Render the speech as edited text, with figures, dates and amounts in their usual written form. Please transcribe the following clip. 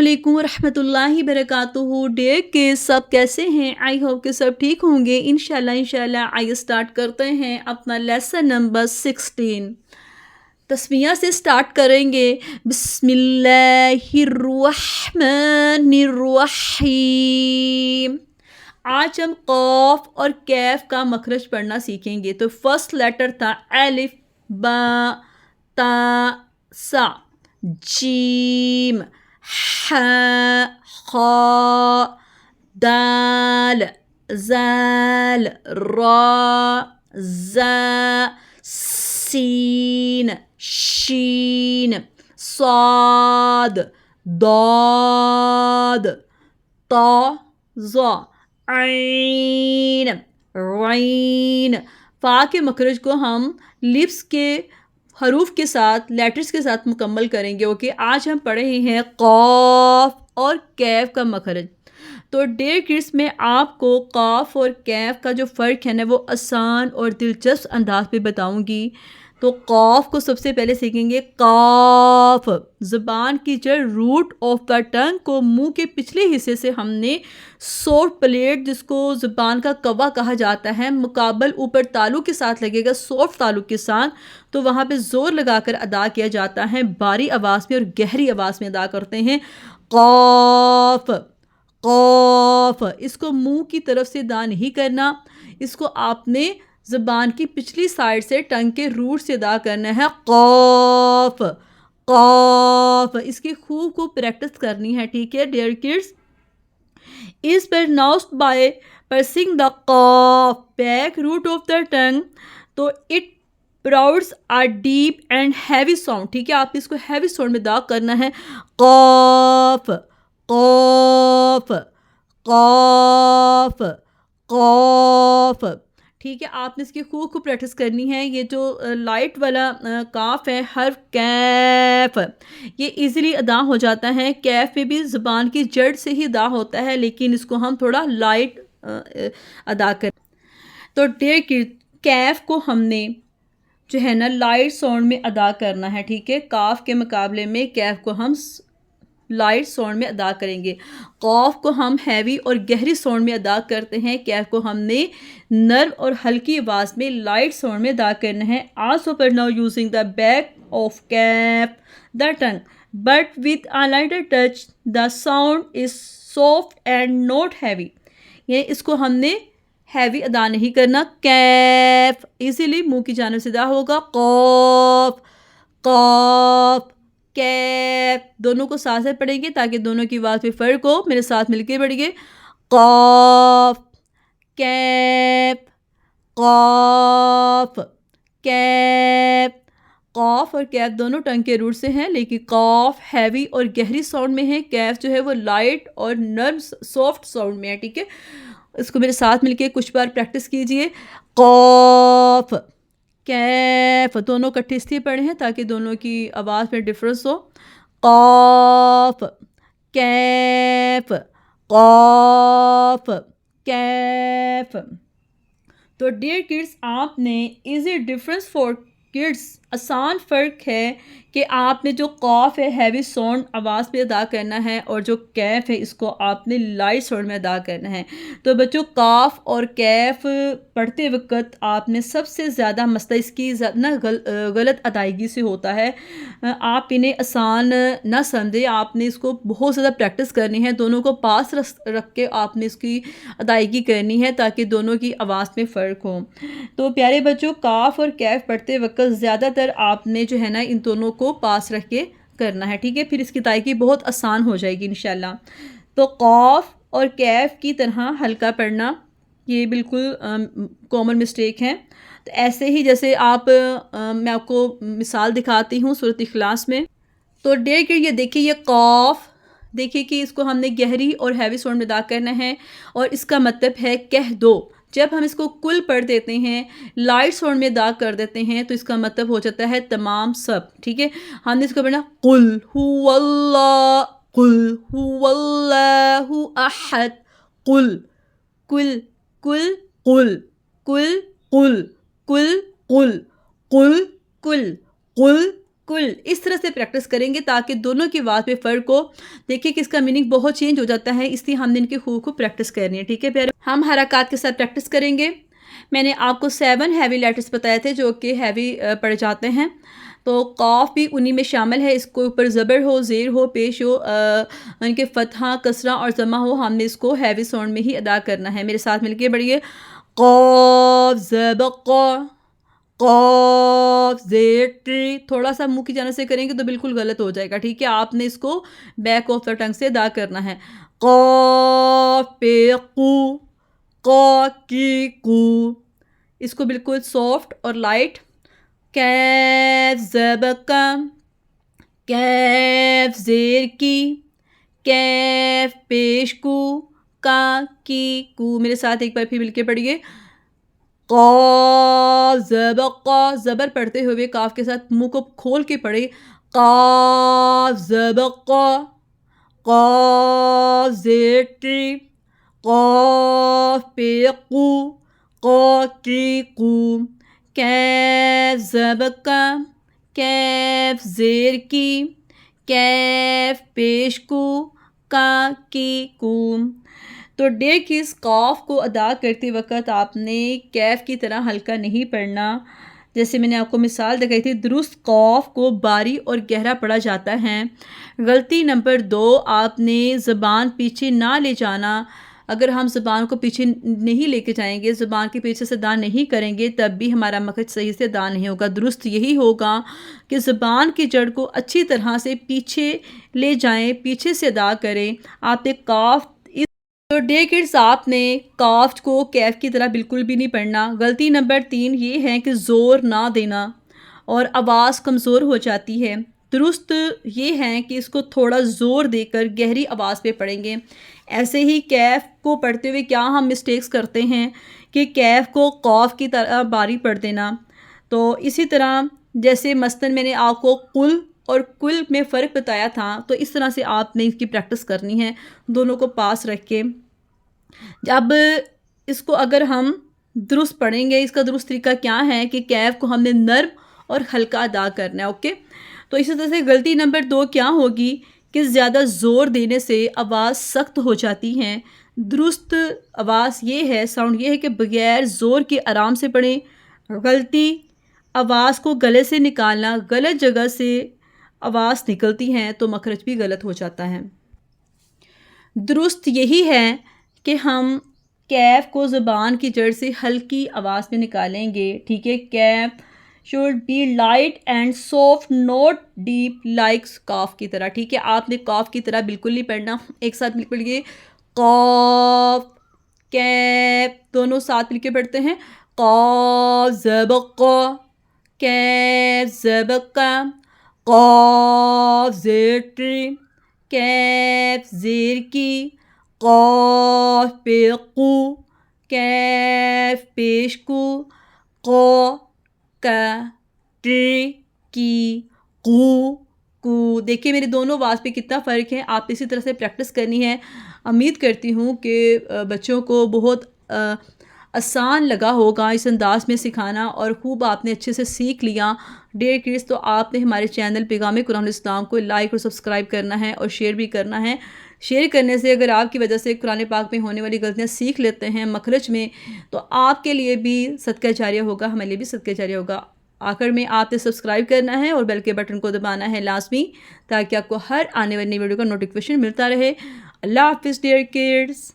अस्सलामुअलैकुम रहमतुल्लाहि वबरकातुहू। Dear kids, सब कैसे हैं? आई होप कि सब ठीक होंगे। इंशाल्लाह आइए स्टार्ट करते हैं अपना लेसन नंबर 16। तस्मीया से स्टार्ट करेंगे। बिस्मिल्लाहिर्रहमानिर्रहीम। आज हम कॉफ और कैफ का मखरज पढ़ना सीखेंगे। तो फर्स्ट लेटर था अलिफ, बा, ता, सा, जीम, हा, खा, दाल, जाल, रा, जा, सीन, शीन, साद, दाद, ता, ज़ा, ऐन, रैन। फा के मखरज को हम लिप्स के हरूफ के साथ, लेटर्स के साथ मुकम्मल करेंगे। ओके, आज हम पढ़ रहे हैं कॉफ और कैफ का मखरज। तो डियर किड्स, में आपको काफ और कैफ का जो फ़र्क है ना, वो आसान और दिलचस्प अंदाज में बताऊंगी। तो कॉफ को सबसे पहले सीखेंगे। काफ ज़बान की जड़, रूट ऑफ द टंग को मुंह के पिछले हिस्से से हमने सॉफ्ट प्लेट, जिसको ज़बान का कवा कहा जाता है, मुकाबल ऊपर तालु के साथ लगेगा, सॉफ्ट तालु के साथ। तो वहाँ पे ज़ोर लगाकर अदा किया जाता है, बारी आवाज़ में और गहरी आवाज़ में अदा करते हैं। काफ, कॉफ। इसको मुंह की तरफ से अदा नहीं करना, इसको आपने ज़बान की पिछली साइड से टंग के रूट से अदा करना है। कॉफ, कॉफ। इसकी खूब प्रैक्टिस करनी है, ठीक है dear kids. Is pronounced by pressing the cough back root of the tongue, तो it produce a deep and heavy sound. ठीक है, आप इसको हैवी साउंड में अदा करना है। कॉफ, कॉफ, कॉफ, कॉफ। ठीक है, आपने इसकी खूब प्रैक्टिस करनी है। ये जो लाइट वाला काफ है, हर्फ कैफ, ये इजीली अदा हो जाता है। कैफ में भी ज़बान की जड़ से ही अदा होता है, लेकिन इसको हम थोड़ा लाइट अदा करें। तो डियर किड्स, कैफ को हमने जो है ना लाइट साउंड में अदा करना है। ठीक है, काफ के मुकाबले में कैफ को हम लाइट साउंड में अदा करेंगे। कॉफ को हम हैवी और गहरी साउंड में अदा करते हैं। कैफ को हमने नर्म और हल्की आवाज़ में लाइट साउंड में अदा करना है। Also pronounce using the back of calf the tongue but with a lighter touch, the sound is soft and not heavy. ये इसको हमने हैवी अदा नहीं करना। कैफ इजीली मुंह की जानिब से अदा होगा। कॉफ, कॉफ, कैफ। दोनों को साथ साथ पढ़ेंगे ताकि दोनों की आवाज़ में फ़र्क हो। मेरे साथ मिलके पढ़िए। कॉफ, कैफ, कॉफ, कैफ। कॉफ और कैफ दोनों टंग के रूट से हैं, लेकिन कॉफ हैवी और गहरी साउंड में है, कैफ जो है वो लाइट और नर्म सॉफ्ट साउंड में है। ठीक है, इसको मेरे साथ मिलके कुछ बार प्रैक्टिस कीजिए। कॉफ, कैफ। दोनों इकट्ठे इसलिए पढ़े हैं ताकि दोनों की आवाज़ में डिफरेंस हो। कॉफ, कैफ, कॉफ, कैफ। तो डियर किड्स, आपने इजी डिफरेंस फॉर किड्स, आसान फ़र्क है कि आपने जो कॉफ है हैवी साउंड आवाज़ पे अदा करना है, और जो कैफ है इसको आपने लाइट साउंड में अदा करना है। तो बच्चों, काफ और कैफ पढ़ते वक्त आपने सबसे ज़्यादा मसला इसकी ना गलत अदायगी से होता है। आप इन्हें आसान ना समझें, आपने इसको बहुत ज़्यादा प्रैक्टिस करनी है। दोनों को पास रख के आपने इसकी अदायगी करनी है ताकि दोनों की आवाज़ में फ़र्क हो। तो प्यारे बच्चों, काफ और कैफ पढ़ते वक्त ज़्यादातर आपने जो है ना इन दोनों को पास रख के करना है। ठीक है, फिर इसकी अदायगी बहुत आसान हो जाएगी इंशाल्लाह। तो कॉफ और कैफ की तरह हल्का पढ़ना, ये बिल्कुल कॉमन मिस्टेक है। तो ऐसे ही जैसे आप मैं आपको मिसाल दिखाती हूँ सूरत इखलास में। तो डियर किड, ये देखिए, ये कॉफ, देखिए कि इसको हमने गहरी और हैवी साउंड में अदा करना है, और इसका मतलब है कह दो। जब हम इसको कुल पढ़ देते हैं, लाइट साउंड में अदा कर देते हैं, तो इसका मतलब हो जाता है तमाम सब। ठीक है, हमने इसको पढ़ना कुल हुवल्लाह, कुल हुवल्लाहु अहद, कुल, कुल, कुल, कुल, कुल, कुल, कुल, कुल, कुल, कुल, कुल, کل اس طرح سے پریکٹس کریں گے تاکہ دونوں کی آواز میں فرق ہو. دیکھیے کہ اس کا میننگ بہت چینج ہو جاتا ہے، اس لیے ہم نے ان کی خوب پریکٹس کرنی ہے. ٹھیک ہے پیارے، ہم حرکات کے ساتھ پریکٹس کریں گے. میں نے آپ کو 7 ہیوی لیٹرز بتائے تھے جو کہ ہیوی پڑھ جاتے ہیں، تو قاف بھی انہی میں شامل ہے. اس کو اوپر زبر ہو، زیر ہو، پیش ہو، ان کے فتحہ، کسرہ اور ضمہ ہو، ہم نے اس کو ہیوی ساؤنڈ میں ہی ادا کرنا ہے. میرے ساتھ مل کے پڑھیے. قاف زبر قا، قاف زیر ٹری. تھوڑا سا منہ کی جانب سے کریں گے تو بالکل غلط ہو جائے گا. ٹھیک ہے، آپ نے اس کو بیک آف دا ٹنگ سے ادا کرنا ہے. قاف پہ قو، قا کی کو، اس کو بالکل سافٹ اور لائٹ. کیف زبر کا، کیف زیر کی، کیف پیش کو، کا کی کو. میرے ساتھ ایک بار پھر مل کے پڑھیے. قاف زبر قا، زبر پڑھتے ہوئے کاف کے ساتھ منہ کو کھول کے پڑھے. قاف زبر قا، قاف زیر ٹری، قاف پہ قو، قا کی قو. کیف زبر کا، کیف زیر کی، کیف پیش کو، کا کی کو. تو ڈے کی اس قاف کو ادا کرتے وقت آپ نے کیف کی طرح ہلکا نہیں پڑھنا. جیسے میں نے آپ کو مثال دکھائی تھی، درست قاف کو باری اور گہرا پڑھا جاتا ہے. غلطی نمبر 2، آپ نے زبان پیچھے نہ لے جانا. اگر ہم زبان کو پیچھے نہیں لے کے جائیں گے، زبان کے پیچھے سے ادا نہیں کریں گے، تب بھی ہمارا مخرج صحیح سے ادا نہیں ہوگا. درست یہی ہوگا کہ زبان کی جڑ کو اچھی طرح سے پیچھے لے جائیں، پیچھے سے ادا کریں. آپ نے قاف، تو ڈے کڈز آپ نے قاف کو کیف کی طرح بالکل بھی نہیں پڑھنا. غلطی نمبر 3 یہ ہے کہ زور نہ دینا اور آواز کمزور ہو جاتی ہے. درست یہ ہے کہ اس کو تھوڑا زور دے کر گہری آواز پہ پڑھیں گے. ایسے ہی کیف کو پڑھتے ہوئے کیا ہم مسٹیکس کرتے ہیں کہ کیف کو قاف کی طرح باری پڑھ دینا. تو اسی طرح جیسے مثلاً میں نے آپ کو قل اور کل میں فرق بتایا تھا، تو اس طرح سے آپ نے اس کی پریکٹس کرنی ہے دونوں کو پاس رکھ کے. اب اس کو اگر ہم درست پڑھیں گے، اس کا درست طریقہ کیا ہے کہ کیف کو ہم نے نرم اور ہلکا ادا کرنا ہے. اوکے، تو اسی طرح سے غلطی نمبر 2 کیا ہوگی کہ زیادہ زور دینے سے آواز سخت ہو جاتی ہے. درست آواز یہ ہے، ساؤنڈ یہ ہے کہ بغیر زور کے آرام سے پڑھیں. غلطی، آواز کو گلے سے نکالنا، غلط جگہ سے آواز نکلتی ہے تو مخرج بھی غلط ہو جاتا ہے. درست یہی ہے کہ ہم کیف کو زبان کی جڑ سے ہلکی آواز میں نکالیں گے. ٹھیک ہے، کیف should be light and soft, not deep like قاف کی طرح. ٹھیک ہے، آپ نے قاف کی طرح بالکل نہیں پڑھنا. ایک ساتھ مل پڑھیے. قاف، کیف، دونوں ساتھ مل کے پڑھتے ہیں. قاف زبر قا، کیف زبر کا، قاف زیر ٹری، کیف زیر کی، قاف پہ قو، کیف پیش کو، قا کا، ٹری کی، قو کو. دیکھیے میرے دونوں آواز پہ کتنا فرق ہے. آپ اسی طرح سے پریکٹس کرنی ہے. امید کرتی ہوں کہ بچوں کو بہت آسان لگا ہوگا اس انداز میں سکھانا، اور خوب آپ نے اچھے سے سیکھ لیا. ڈیئر کڈز، تو آپ نے ہمارے چینل پیغام قرآن اسلام کو لائک اور سبسکرائب کرنا ہے اور شیئر بھی کرنا ہے. شیئر کرنے سے اگر آپ کی وجہ سے قرآن پاک میں ہونے والی غلطیاں سیکھ لیتے ہیں مخرج میں، تو آپ کے لیے بھی صدقہ جاریہ ہوگا، ہمارے لیے بھی صدقہ جاریہ ہوگا. آخر میں آپ نے سبسکرائب کرنا ہے اور بیل کے بٹن کو دبانا ہے لازمی، تاکہ آپ کو ہر آنے والی ویڈیو کا نوٹیفیکیشن ملتا رہے. اللہ حافظ ڈیئر کڈز.